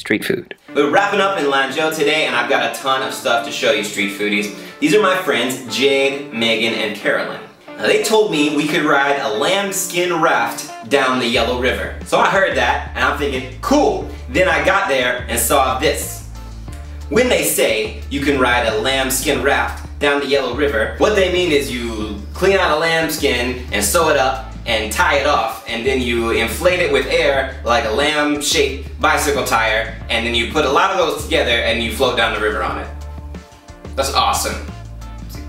street food. We're wrapping up in Lanzhou today, and I've got a ton of stuff to show you, street foodies. These are my friends, Jade, Megan, and Carolyn. Now, they told me we could ride a lambskin raft down the Yellow River. So I heard that, and I'm thinking, cool. Then I got there and saw this. When they say you can ride a lambskin raft down the Yellow River, what they mean is you clean out a lambskin and sew it up and tie it off, and then you inflate it with air like a lamb-shaped bicycle tire, and then you put a lot of those together and you float down the river on it. That's awesome.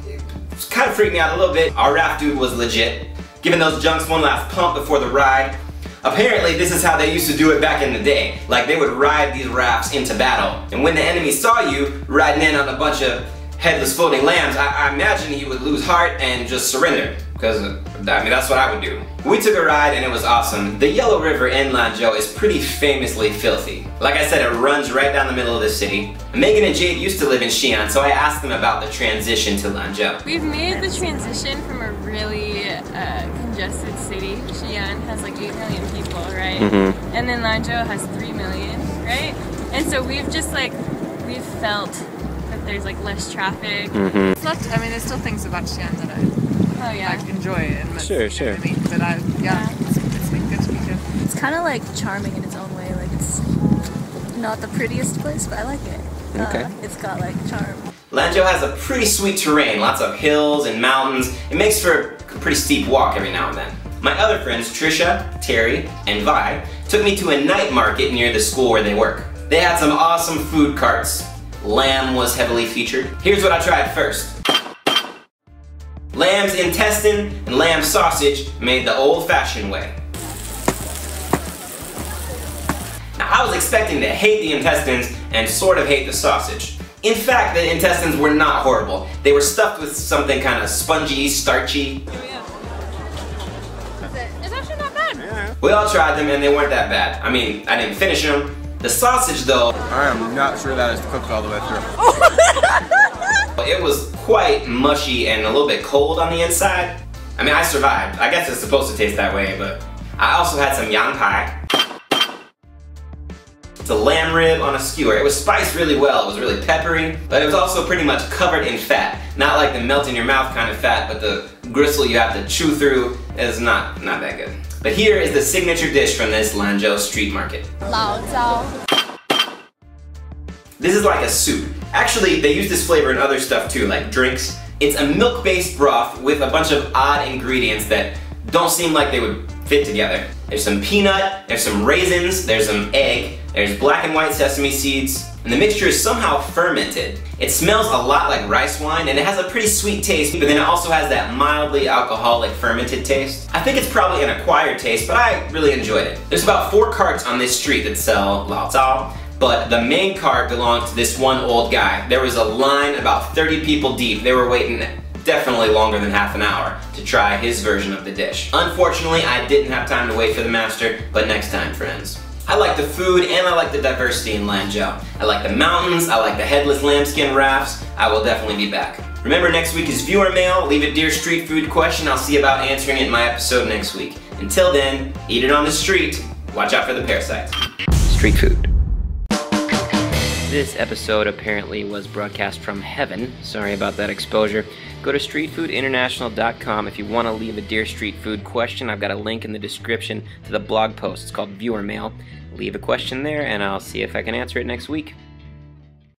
It kind of freaked me out a little bit. Our raft dude was legit, giving those junks one last pump before the ride. Apparently this is how they used to do it back in the day. Like, they would ride these rafts into battle, and when the enemy saw you riding in on a bunch of headless floating lambs, I imagine he would lose heart and just surrender. Because, I mean, that's what I would do. We took a ride and it was awesome. The Yellow River in Lanzhou is pretty famously filthy. Like I said, it runs right down the middle of the city. Megan and Jade used to live in Xi'an, so I asked them about the transition to Lanzhou. We've made the transition from a really congested city. Xi'an has like 8 million people, right? And then Lanzhou has 3 million, right? And so we've just like, we've felt that there's like less traffic. It's not, I mean, there's still things about Xi'an that I enjoy and Sure. But it's been good to be here. It's kind of like charming in its own way. Like, it's not the prettiest place, but I like it. Okay. It's got like charm. Lanzhou has a pretty sweet terrain, lots of hills and mountains. It makes for a pretty steep walk every now and then. My other friends, Trisha, Terry, and Vi, took me to a night market near the school where they work. They had some awesome food carts. Lamb was heavily featured. Here's what I tried first. Lamb's intestine and lamb sausage made the old-fashioned way. Now, I was expecting to hate the intestines and sort of hate the sausage. In fact, the intestines were not horrible. They were stuffed with something kind of spongy, starchy. It's actually not bad. We all tried them and they weren't that bad. I mean, I didn't finish them. The sausage, though, I am not sure that is cooked all the way through. it was quite mushy and a little bit cold on the inside. I mean, I survived. I guess it's supposed to taste that way, but I also had some yang pai. It's a lamb rib on a skewer. It was spiced really well. It was really peppery, but it was also pretty much covered in fat. Not like the melt in your mouth kind of fat, but the gristle you have to chew through is not that good. But here is the signature dish from this Lanzhou street market. Lao zhao. This is like a soup. Actually, they use this flavor in other stuff too, like drinks. It's a milk-based broth with a bunch of odd ingredients that don't seem like they would fit together. There's some peanut, there's some raisins, there's some egg, there's black and white sesame seeds, and the mixture is somehow fermented. It smells a lot like rice wine, and it has a pretty sweet taste, but then it also has that mildly alcoholic fermented taste. I think it's probably an acquired taste, but I really enjoyed it. There's about 4 carts on this street that sell lao zhao, but the main cart belonged to this one old guy. There was a line about 30 people deep. They were waiting definitely longer than half an hour to try his version of the dish. Unfortunately, I didn't have time to wait for the master, but next time, friends. I like the food and I like the diversity in Lanzhou. I like the mountains, I like the headless lambskin rafts. I will definitely be back. Remember, next week is viewer mail. Leave a Dear Street Food question. I'll see about answering it in my episode next week. Until then, eat it on the street. Watch out for the parasites. Street food. This episode apparently was broadcast from heaven. Sorry about that exposure. Go to streetfoodinternational.com if you want to leave a Dear Street Food question. I've got a link in the description to the blog post. It's called Viewer Mail. Leave a question there and I'll see if I can answer it next week.